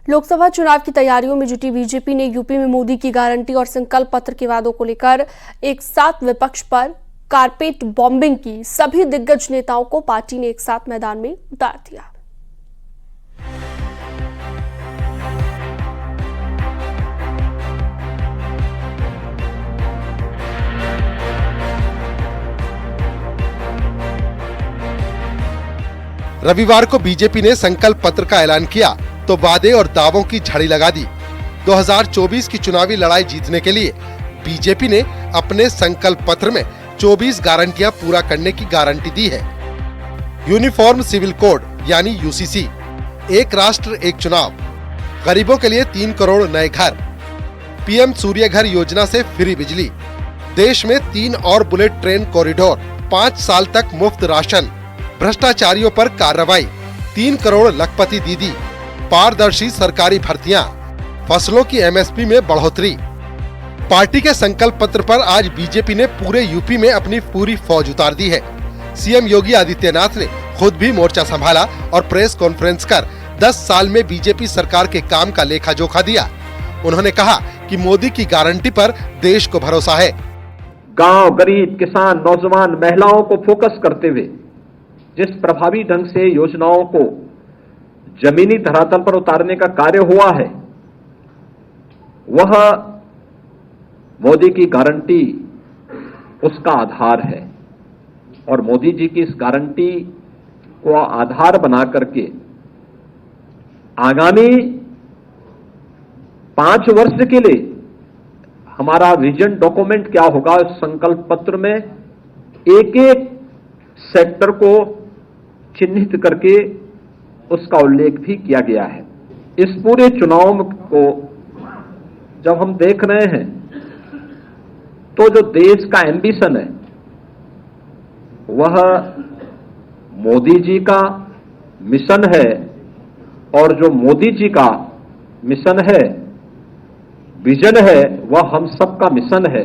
लोकसभा चुनाव की तैयारियों में जुटी बीजेपी ने यूपी में मोदी की गारंटी और संकल्प पत्र के वादों को लेकर एक साथ विपक्ष पर कारपेट बॉम्बिंग की। सभी दिग्गज नेताओं को पार्टी ने एक साथ मैदान में उतार दिया। रविवार को बीजेपी ने संकल्प पत्र का ऐलान किया तो वादे और दावों की झड़ी लगा दी। 2024 की चुनावी लड़ाई जीतने के लिए बीजेपी ने अपने संकल्प पत्र में 24 गारंटियां पूरा करने की गारंटी दी है। यूनिफॉर्म सिविल कोड यानी यूसीसी, एक राष्ट्र एक चुनाव, गरीबों के लिए 3 करोड़ नए घर, पीएम सूर्य घर योजना से फ्री बिजली, देश में 3 और बुलेट ट्रेन कॉरिडोर, 5 साल तक मुफ्त राशन, भ्रष्टाचारियों पर कार्रवाई, 3 करोड़ लखपति दीदी, पारदर्शी सरकारी भर्तियां, फसलों की एमएसपी में बढ़ोतरी। पार्टी के संकल्प पत्र पर आज बीजेपी ने पूरे यूपी में अपनी पूरी फौज उतार दी है। सीएम योगी आदित्यनाथ ने खुद भी मोर्चा संभाला और प्रेस कॉन्फ्रेंस कर 10 साल में बीजेपी सरकार के काम का लेखा जोखा दिया। उन्होंने कहा कि मोदी की गारंटी पर देश को भरोसा है। गांव, गरीब, किसान, नौजवान, महिलाओं को फोकस करते हुए जिस प्रभावी ढंग से योजनाओं को जमीनी धरातल पर उतारने का कार्य हुआ है, वह मोदी की गारंटी उसका आधार है। और मोदी जी की इस गारंटी को आधार बना करके आगामी 5 वर्ष के लिए हमारा विजन डॉक्यूमेंट क्या होगा, संकल्प पत्र में एक एक सेक्टर को चिन्हित करके उसका उल्लेख भी किया गया है। इस पूरे चुनाव को जब हम देख रहे हैं तो जो देश का एम्बिशन है वह मोदी जी का मिशन है, और जो मोदी जी का मिशन है, विजन है, वह हम सबका मिशन है।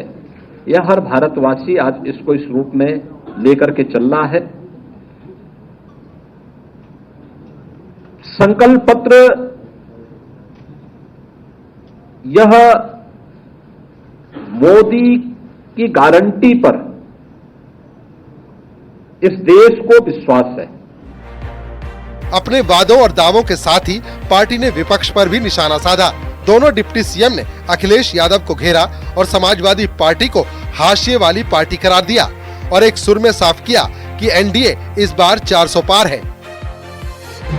यह हर भारतवासी आज इसको इस रूप में लेकर के चल रहा है। संकल्प पत्र यह मोदी की गारंटी पर इस देश को विश्वास है। अपने वादों और दावों के साथ ही पार्टी ने विपक्ष पर भी निशाना साधा। दोनों डिप्टी सीएम ने अखिलेश यादव को घेरा और समाजवादी पार्टी को हाशिए वाली पार्टी करार दिया और एक सुर में साफ किया कि एनडीए इस बार 400 पार है।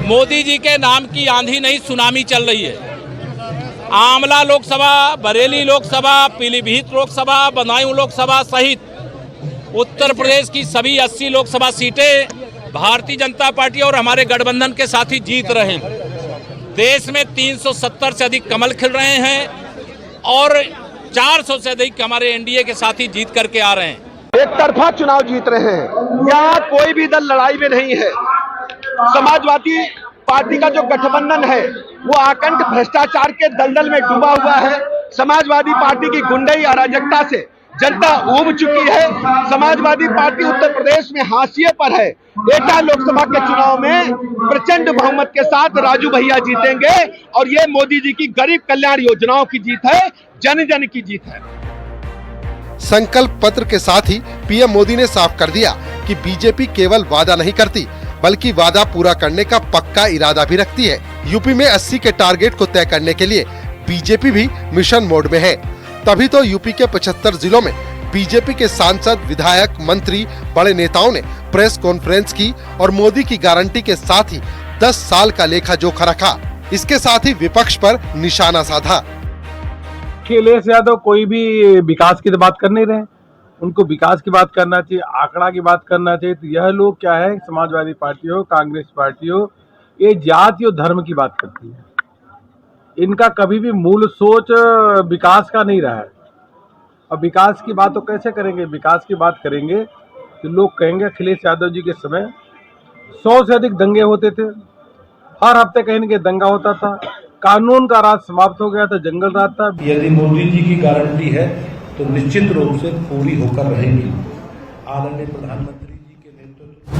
मोदी जी के नाम की आंधी नहीं, सुनामी चल रही है। आमला लोकसभा, बरेली लोकसभा, पीलीभीत लोकसभा, बदायूं लोकसभा सहित उत्तर प्रदेश की सभी 80 लोकसभा सीटें भारतीय जनता पार्टी और हमारे गठबंधन के साथ ही जीत रहे हैं। देश में 370 से अधिक कमल खिल रहे हैं और 400 से अधिक हमारे एनडीए के साथ ही जीत करके आ रहे हैं। एक तरफा चुनाव जीत रहे हैं। यहाँ कोई भी दल लड़ाई में नहीं है। समाजवादी पार्टी का जो गठबंधन है वो आकंठ भ्रष्टाचार के दलदल में डूबा हुआ है। समाजवादी पार्टी की गुंडई अराजकता से जनता ऊब चुकी है। समाजवादी पार्टी उत्तर प्रदेश में हाशिए पर है। एटा लोकसभा के चुनाव में प्रचंड बहुमत के साथ राजू भैया जीतेंगे और ये मोदी जी की गरीब कल्याण योजनाओं की जीत है, जन जन की जीत है। संकल्प पत्र के साथ ही पीएम मोदी ने साफ कर दिया कि बीजेपी केवल वादा नहीं करती बल्कि वादा पूरा करने का पक्का इरादा भी रखती है। यूपी में 80 के टारगेट को तय करने के लिए बीजेपी भी मिशन मोड में है। तभी तो यूपी के 75 जिलों में बीजेपी के सांसद, विधायक, मंत्री, बड़े नेताओं ने प्रेस कॉन्फ्रेंस की और मोदी की गारंटी के साथ ही 10 साल का लेखा जोखा रखा। इसके साथ ही विपक्ष पर निशाना साधा। अखिलेश यादव कोई भी विकास की बात कर नहीं रहे, उनको विकास की बात करना चाहिए, आंकड़ा की बात करना चाहिए। तो यह लोग क्या है, समाजवादी पार्टी हो, कांग्रेस पार्टी हो, ये जाति और धर्म की बात करती है। इनका कभी भी मूल सोच विकास का नहीं रहा है। अब विकास की बात तो कैसे करेंगे? विकास की बात करेंगे तो लोग कहेंगे अखिलेश यादव जी के समय 100 से अधिक दंगे होते थे, हर हफ्ते कहीं न कहीं दंगा होता था, कानून का राज समाप्त हो गया था, जंगल राज था। यदि मोदी जी की गारंटी है तो निश्चित रूप से पूरी होकर रहेगी। आदरणीय प्रधानमंत्री जी के नेतृत्व